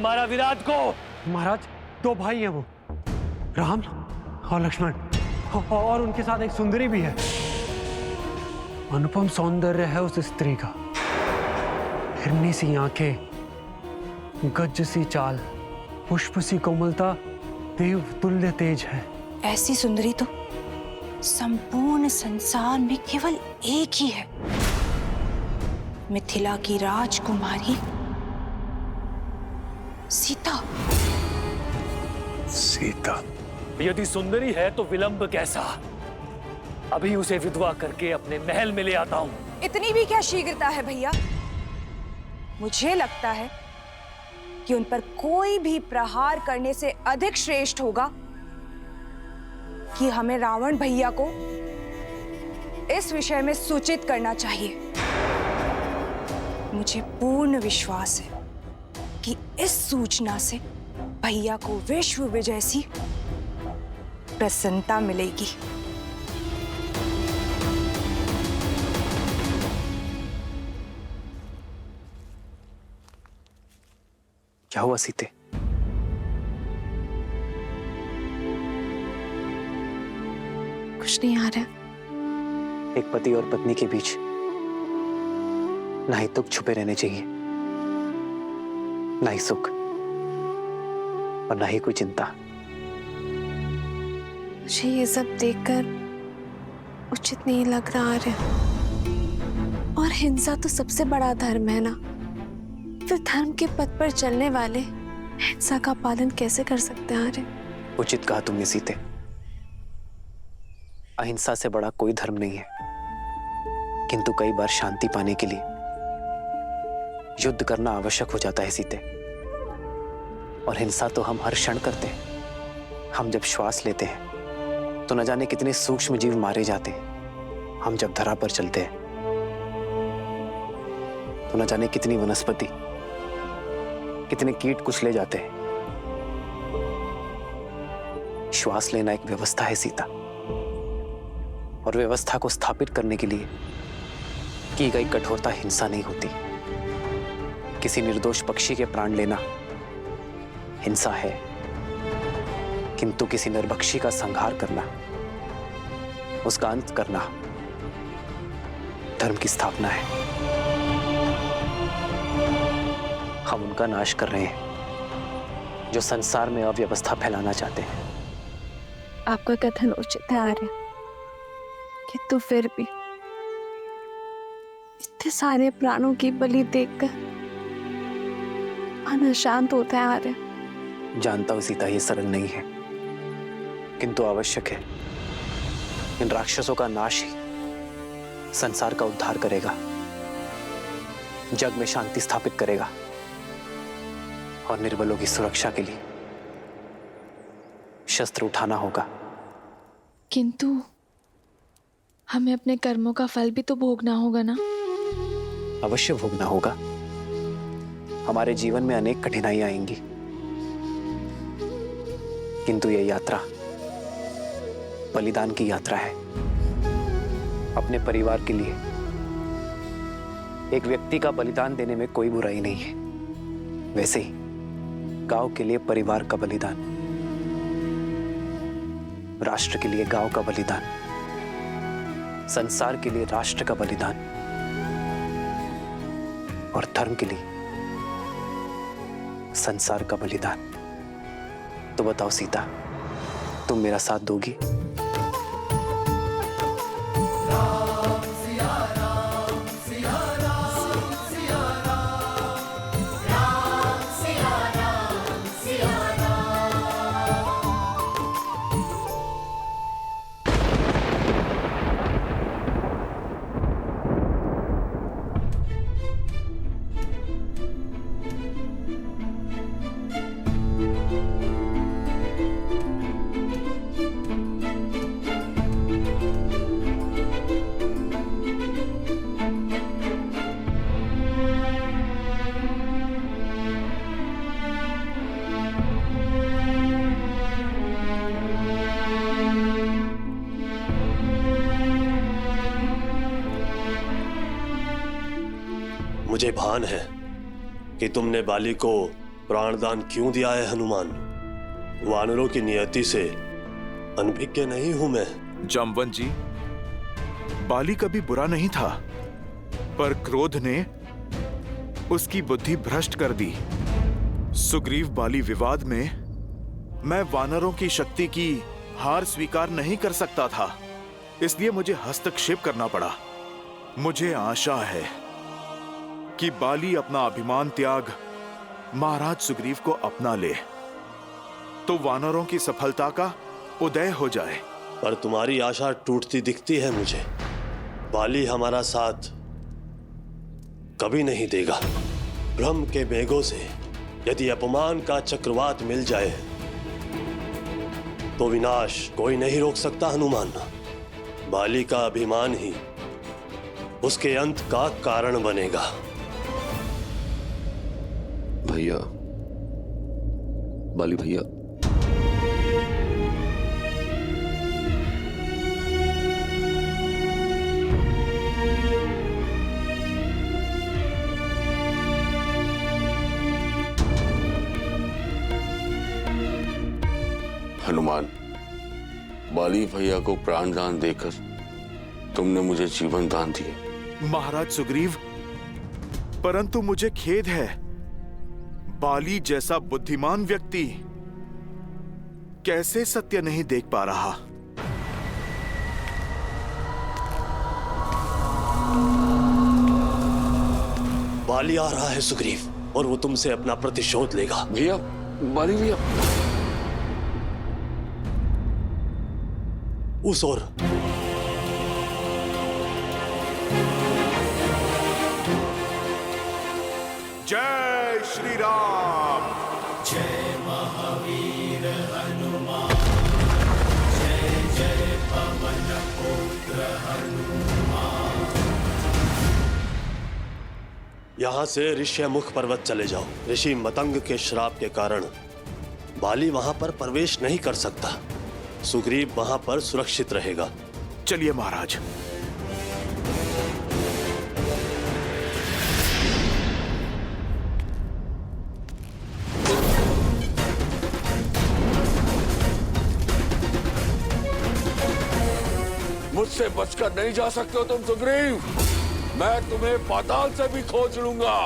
मारा विराट को। महाराज, दो भाई हैं वो, राम और लक्ष्मण, और उनके साथ एक सुंदरी भी है। अनुपम सौंदर्य है उस स्त्री का, हिरनी सी आंखें, गज सी चाल, पुष्प सी कोमलता, देव तुल्य तेज है। ऐसी सुंदरी तो संपूर्ण संसार में केवल एक ही है, मिथिला की राजकुमारी सीता। सीता यदि सुंदरी है तो विलंब कैसा? अभी उसे विधवा करके अपने महल में ले आता हूं। इतनी भी क्या शीघ्रता है भैया? मुझे लगता है कि उन पर कोई भी प्रहार करने से अधिक श्रेष्ठ होगा कि हमें रावण भैया को इस विषय में सूचित करना चाहिए। मुझे पूर्ण विश्वास है कि इस सूचना से भैया को विश्व विजय सी प्रसन्नता मिलेगी। क्या हुआ सीते? कुछ नहीं आ रहा। एक पति और पत्नी के बीच ना ही दुख छुपे रहने चाहिए, ना ही सुख, और ना ही कोई चिंता। मुझे ये सब देखकर उचित नहीं लग रहा है। और हिंसा तो सबसे बड़ा धर्म है ना, फिर धर्म के पथ पर चलने वाले हिंसा का पालन कैसे कर सकते हैं? आर्य, उचित कहा तुमने सीते। अहिंसा से बड़ा कोई धर्म नहीं है, किंतु कई बार शांति पाने के लिए युद्ध करना आवश्यक हो जाता है सीते। और हिंसा तो हम हर क्षण करते हैं। हम जब श्वास लेते हैं तो न जाने कितने सूक्ष्म जीव मारे जाते हैं। हम जब धरा पर चलते हैं तो न जाने कितनी वनस्पति, कितने कीट कुचले जाते हैं। श्वास लेना एक व्यवस्था है सीता, और व्यवस्था को स्थापित करने के लिए की गई कठोरता हिंसा नहीं होती। किसी निर्दोष पक्षी के प्राण लेना हिंसा है, किंतु किसी निर्भक्षी का संहार करना, उसका अंत करना धर्म की स्थापना है। हम उनका नाश कर रहे हैं जो संसार में अव्यवस्था फैलाना चाहते हैं। आपका कथन उचित है आर्य, किंतु फिर भी इतने सारे प्राणों की बलि देखकर मन अशांत होता है आर्य। जानता हूं सीता, ये सरल नहीं है, किंतु आवश्यक है। इन राक्षसों का नाश ही संसार का उद्धार करेगा, जग में शांति स्थापित करेगा, और निर्बलों की सुरक्षा के लिए शस्त्र उठाना होगा। किंतु हमें अपने कर्मों का फल भी तो भोगना होगा ना? अवश्य भोगना होगा। हमारे जीवन में अनेक कठिनाइयां आएंगी, किंतु यह यात्रा बलिदान की यात्रा है। अपने परिवार के लिए एक व्यक्ति का बलिदान देने में कोई बुराई नहीं है। वैसे ही गांव के लिए परिवार का बलिदान, राष्ट्र के लिए गांव का बलिदान, संसार के लिए राष्ट्र का बलिदान, और धर्म के लिए संसार का बलिदान। तो बताओ सीता, तुम मेरा साथ दोगी? मुझे भान है कि तुमने बाली को प्राणदान क्यों दिया है हनुमान? वानरों की नियति से अनभिज्ञ नहीं हूं मैं। जामवंत जी, बाली कभी बुरा नहीं था, पर क्रोध ने उसकी बुद्धि भ्रष्ट कर दी। सुग्रीव बाली विवाद में मैं वानरों की शक्ति की हार स्वीकार नहीं कर सकता था, इसलिए मुझे हस्तक्षेप करना पड़ा। मुझे आशा है कि बाली अपना अभिमान त्याग महाराज सुग्रीव को अपना ले, तो वानरों की सफलता का उदय हो जाए। पर तुम्हारी आशा टूटती दिखती है मुझे। बाली हमारा साथ कभी नहीं देगा। ब्रह्म के मेघों से यदि अपमान का चक्रवात मिल जाए तो विनाश कोई नहीं रोक सकता हनुमान। बाली का अभिमान ही उसके अंत का कारण बनेगा। भैया, बाली भैया, हनुमान, बाली भैया को प्राण दान देकर तुमने मुझे जीवन दान दिया। महाराज सुग्रीव, परंतु मुझे खेद है, बाली जैसा बुद्धिमान व्यक्ति कैसे सत्य नहीं देख पा रहा। बाली आ रहा है सुग्रीव, और वो तुमसे अपना प्रतिशोध लेगा। भैया, बाली भैया, उस ओर जय श्री राम। जय महावीर हनुमान, जय जय पवन पुत्र हनुमान। यहां से ऋष्यमुख पर्वत चले जाओ। ऋषि मतंग के श्राप के कारण बाली वहां पर प्रवेश नहीं कर सकता। सुग्रीव वहां पर सुरक्षित रहेगा। चलिए महाराज। मुझसे बचकर नहीं जा सकते हो तुम सुग्रीव। मैं तुम्हें पाताल से भी खोज लूंगा।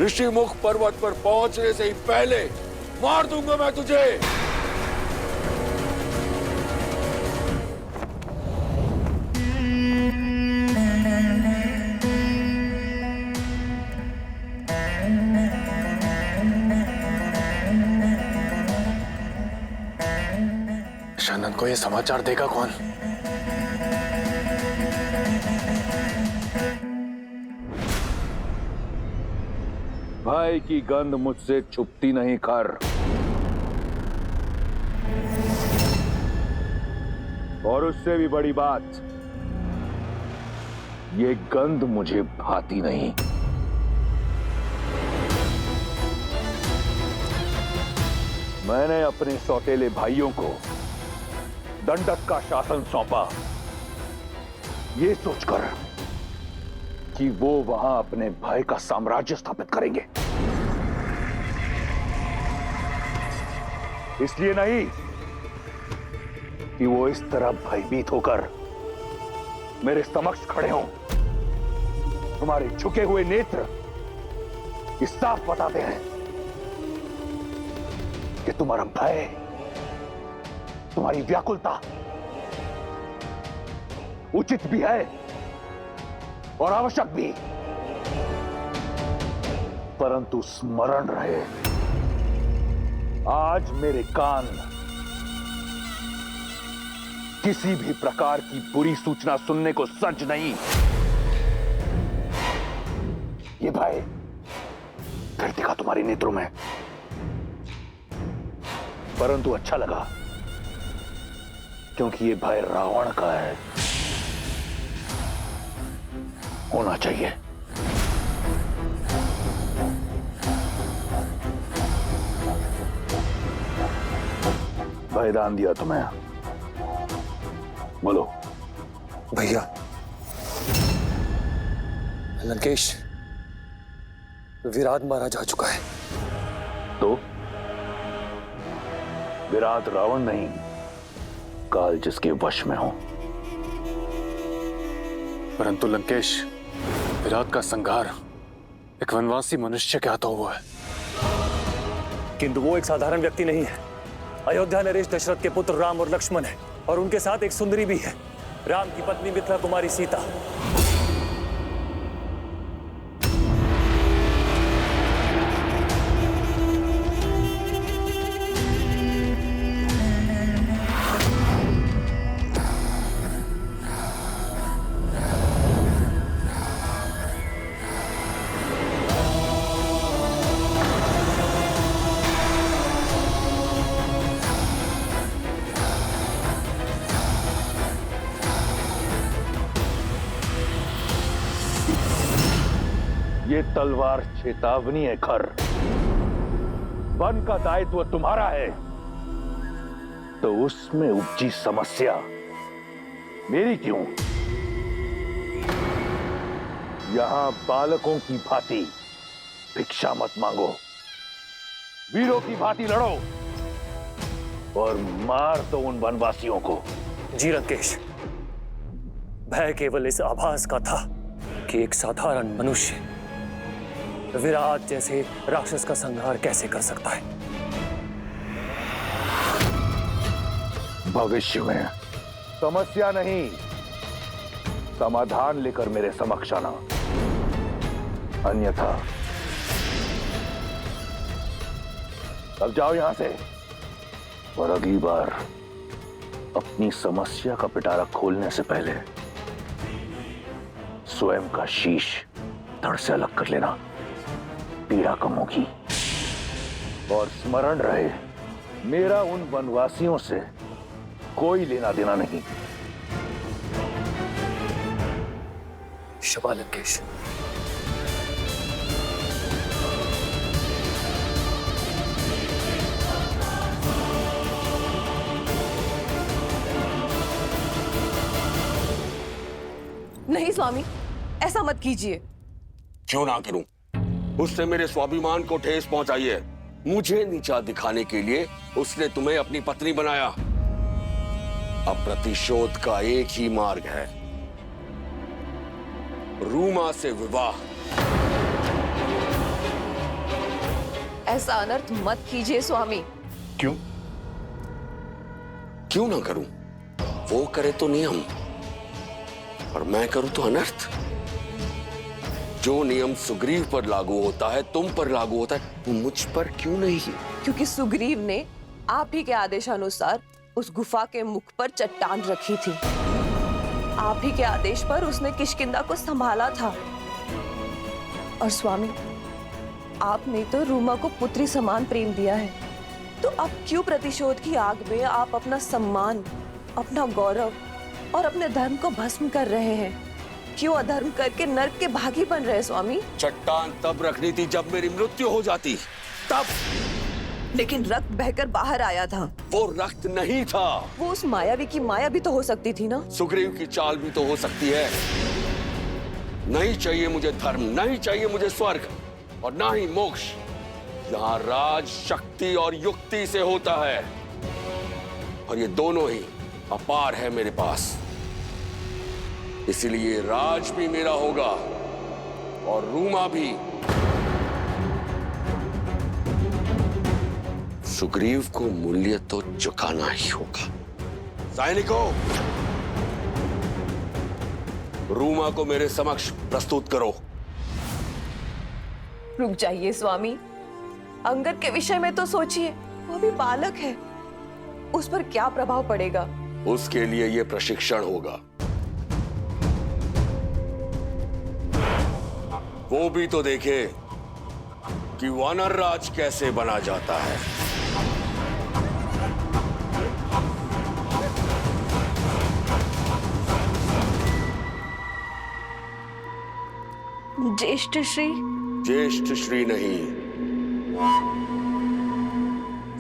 ऋषिमुख पर्वत पर पहुंचने से ही पहले मार दूंगा मैं तुझे। दशानन को ये समाचार देगा कौन? भाई की गंध मुझसे छुपती नहीं कर। और उससे भी बड़ी बात, ये गंध मुझे भाती नहीं। मैंने अपने सौतेले भाइयों को दंडक का शासन सौंपा, ये सोचकर कि वो वहां अपने भाई का साम्राज्य स्थापित करेंगे। इसलिए नहीं कि वो इस तरह भयभीत होकर मेरे समक्ष खड़े हों। तुम्हारे झुके हुए नेत्र इस साफ बताते हैं कि तुम्हारा भय, तुम्हारी व्याकुलता उचित भी है और आवश्यक भी, परंतु स्मरण रहे, आज मेरे कान किसी भी प्रकार की बुरी सूचना सुनने को सज्ज नहीं। ये भय फिर दिखा तुम्हारे नेत्रों में, परंतु अच्छा लगा क्योंकि ये भय रावण का है, होना चाहिए। भयदान दिया तुम्हें, बोलो। भैया, लंकेश विराट मारा जा चुका है। तो विराट रावण नहीं, काल जिसके वश में हो। परंतु लंकेश, विराट का संहार एक वनवासी मनुष्य के हाथों हुआ है, किंतु वो एक साधारण व्यक्ति नहीं है। अयोध्या नरेश दशरथ के पुत्र राम और लक्ष्मण है, और उनके साथ एक सुंदरी भी है, राम की पत्नी मिथिला कुमारी सीता। ये तलवार चेतावनी है खर। वन का दायित्व तुम्हारा है, तो उसमें उपजी समस्या मेरी क्यों? यहां बालकों की भांति भिक्षा मत मांगो, वीरों की भांति लड़ो और मार दो उन वनवासियों को। जी लंकेश, भय केवल इस आभास का था कि एक साधारण मनुष्य विराट जैसे राक्षस का संहार कैसे कर सकता है। भविष्य में समस्या नहीं, समाधान लेकर मेरे समक्ष आना, अन्यथा अब जाओ यहां से। और अगली बार अपनी समस्या का पिटारा खोलने से पहले स्वयं का शीश धड़ से अलग कर लेना, पीड़ा कम होगी। और स्मरण रहे, मेरा उन वनवासियों से कोई लेना देना नहीं। शबा लंकेश। नहीं स्वामी, ऐसा मत कीजिए। क्यों ना करूं? उसने मेरे स्वाभिमान को ठेस पहुंचाई है। मुझे नीचा दिखाने के लिए उसने तुम्हें अपनी पत्नी बनाया। अब प्रतिशोध का एक ही मार्ग है, रूमा से विवाह। ऐसा अनर्थ मत कीजिए स्वामी। क्यों? क्यों ना करूं? वो करे तो नियम, और मैं करूं तो अनर्थ। जो नियम सुग्रीव पर लागू होता है, तुम पर लागू होता है, वो मुझ पर क्यों नहीं? क्योंकि सुग्रीव ने आप ही के आदेशानुसार उस गुफा के मुख पर चट्टान रखी थी। आप ही के आदेश पर उसने किष्किंधा को संभाला था। और स्वामी, आपने तो रूमा को पुत्री समान प्रेम दिया है, तो अब क्यों प्रतिशोध की आग में आप अपना सम्मान, अपना गौरव और अपने धर्म को भस्म कर रहे हैं? क्यों अधर्म करके नर्क के भागी बन रहे स्वामी? चट्टान तब रखनी थी जब मेरी मृत्यु हो जाती, तब। लेकिन रक्त बहकर बाहर आया था। वो रक्त नहीं था। वो उस मायावी की माया भी तो हो सकती थी ना। सुग्रीव की चाल भी तो हो सकती है। नहीं चाहिए मुझे धर्म, नहीं चाहिए मुझे स्वर्ग, और ना ही मोक्ष। यहाँ राज शक्ति और युक्ति से होता है, और ये दोनों ही अपार है मेरे पास। इसलिए राज भी मेरा होगा और रूमा भी। सुग्रीव को मूल्य तो चुकाना ही होगा। सैनिकों, रूमा को मेरे समक्ष प्रस्तुत करो। रुक जाइए स्वामी, अंगद के विषय में तो सोचिए। वो भी बालक है, उस पर क्या प्रभाव पड़ेगा? उसके लिए यह प्रशिक्षण होगा। वो भी तो देखे कि वानर राज कैसे बना जाता है। ज्येष्ठ श्री। ज्येष्ठ श्री नहीं,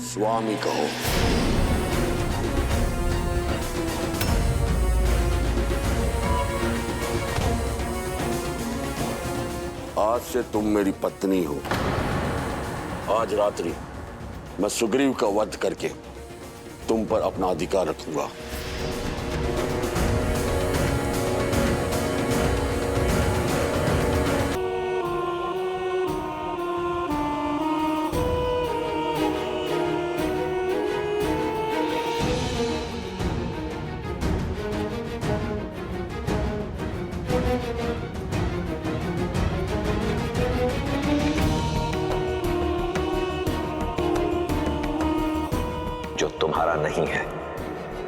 स्वामी कहो। आज से तुम मेरी पत्नी हो। आज रात्रि मैं सुग्रीव का वध करके तुम पर अपना अधिकार रखूंगा। जो तुम्हारा नहीं है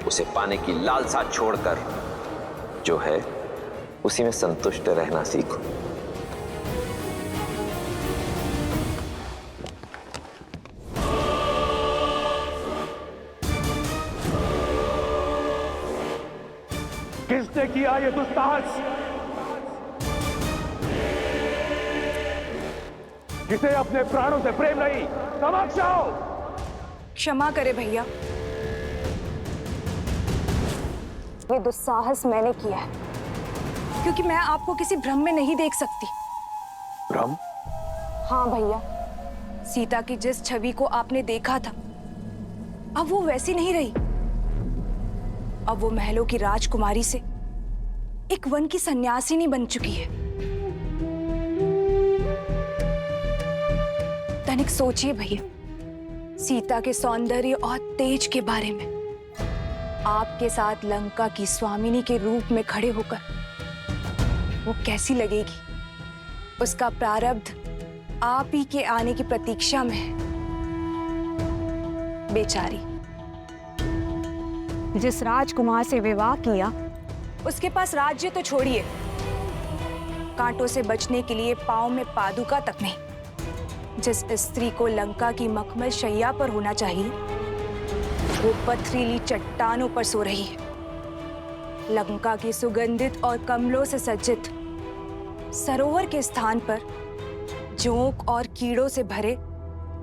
उसे पाने की लालसा छोड़कर जो है उसी में संतुष्ट रहना सीखो। किसने किया ये दुस्साहस? जिसे अपने प्राणों से प्रेम नहीं, समक्ष आओ। क्षमा करे भैया, ये दुस्साहस मैंने किया है क्योंकि मैं आपको किसी भ्रम में नहीं देख सकती। भ्रम? हाँ भैया, सीता की जिस छवि को आपने देखा था अब वो वैसी नहीं रही। अब वो महलों की राजकुमारी से एक वन की सन्यासिनी बन चुकी है। तनिक सोचिए भैया, सीता के सौंदर्य और तेज के बारे में। आपके साथ लंका की स्वामिनी के रूप में खड़े होकर वो कैसी लगेगी? उसका प्रारब्ध आप ही के आने की प्रतीक्षा में है। बेचारी, जिस राजकुमार से विवाह किया उसके पास राज्य तो छोड़िए, कांटों से बचने के लिए पांव में पादुका तक नहीं। जिस स्त्री को लंका की मखमल शैया पर होना चाहिए वो पथरीली चट्टानों पर सो रही है। लंका की सुगंधित और कमलों से सज्जित सरोवर के स्थान पर जोंक और कीड़ों से भरे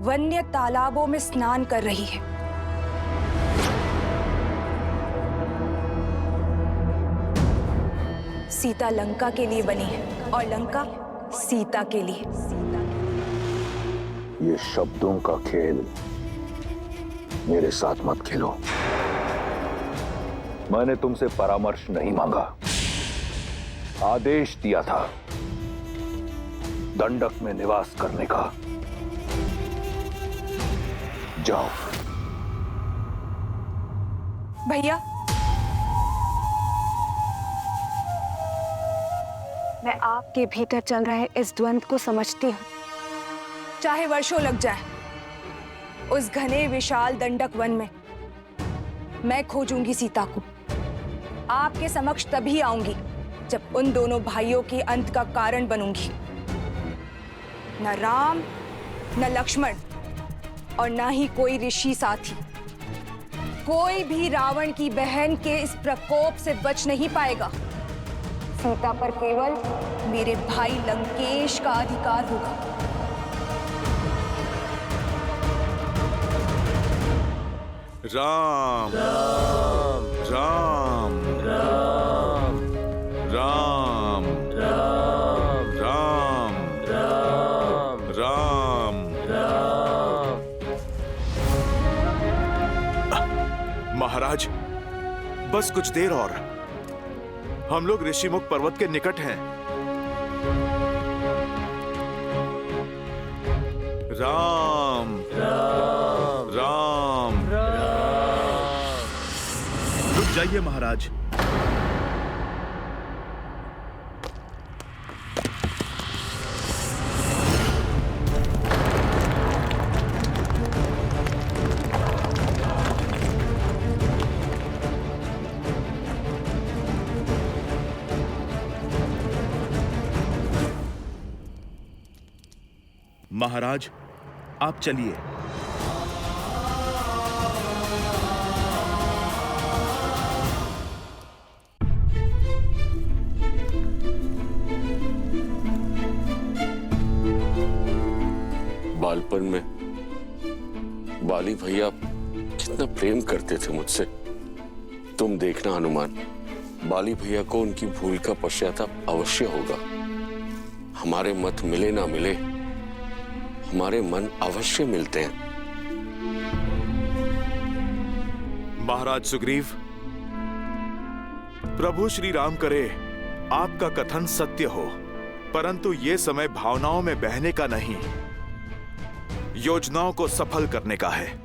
वन्य तालाबों में स्नान कर रही है। सीता लंका के लिए बनी है और लंका सीता के लिए। ये शब्दों का खेल मेरे साथ मत खेलो। मैंने तुमसे परामर्श नहीं मांगा, आदेश दिया था दंडक में निवास करने का। जाओ। भैया, मैं आपके भीतर चल रहे इस द्वंद्व को समझती हूँ। चाहे वर्षों लग जाए, उस घने विशाल दंडक वन में मैं खोजूंगी सीता को। आपके समक्ष तभी आऊंगी जब उन दोनों भाइयों के अंत का कारण बनूंगी। न राम, न लक्ष्मण और न ही कोई ऋषि साथी, कोई भी रावण की बहन के इस प्रकोप से बच नहीं पाएगा। सीता पर केवल मेरे भाई लंकेश का अधिकार होगा। राम राम राम राम राम राम राम राम राम। महाराज, बस कुछ देर और, हम लोग ऋषिमुख पर्वत के निकट हैं। राम राम राम राम। रुक जाइए महाराज। महाराज, आप चलिए। बालपन में बाली भैया कितना प्रेम करते थे मुझसे। तुम देखना हनुमान, बाली भैया को उनकी भूल का पश्चाताप अवश्य होगा। हमारे मत मिले ना मिले, हमारे मन अवश्य मिलते हैं। महाराज सुग्रीव, प्रभु श्री राम करे आपका कथन सत्य हो, परंतु ये समय भावनाओं में बहने का नहीं, योजनाओं को सफल करने का है।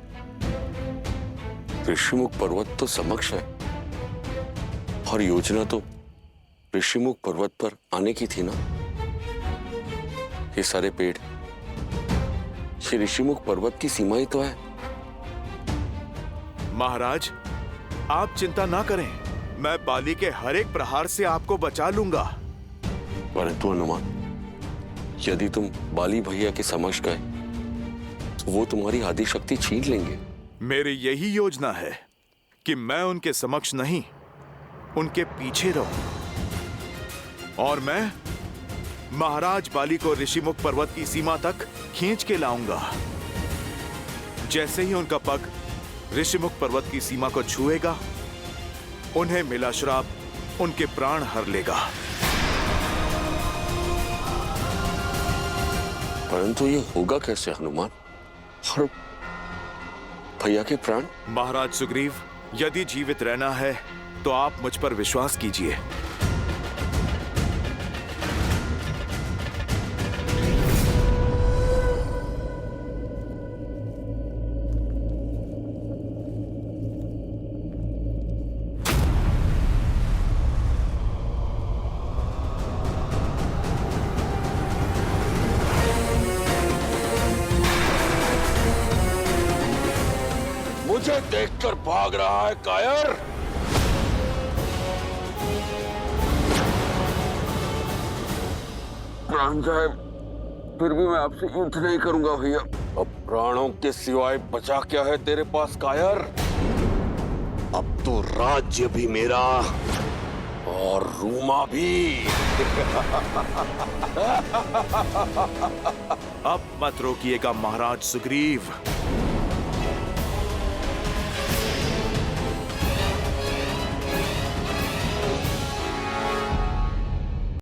ऋषिमुख पर्वत तो समक्ष है और योजना तो ऋषिमुख पर्वत पर आने की थी ना। ये सारे पेड़, ये ऋषिमुख पर्वत की सीमा ही तो है। महाराज, आप चिंता ना करें, मैं बाली के हर एक प्रहार से आपको बचा लूंगा। परंतु हनुमान, यदि तुम बाली भैया के समक्ष गए तो वो तुम्हारी आदि शक्ति छीन लेंगे। मेरी यही योजना है कि मैं उनके समक्ष नहीं, उनके पीछे रहूं और मैं महाराज बाली को ऋषिमुख पर्वत की सीमा तक खींच के लाऊंगा। जैसे ही उनका पग ऋषिमुख पर्वत की सीमा को छुएगा, उन्हें मिला श्राप उनके प्राण हर लेगा। परंतु ये होगा कैसे हनुमान? और भैया के प्राण? महाराज सुग्रीव, यदि जीवित रहना है तो आप मुझ पर विश्वास कीजिए। मुझे देखकर भाग रहा है कायर? प्राण जाए फिर भी मैं आपसे युद्ध नहीं करूंगा भैया। अब प्राणों के सिवाय बचा क्या है तेरे पास कायर? अब तो राज्य भी मेरा और रूमा भी। अब मत रोकिएगा महाराज सुग्रीव।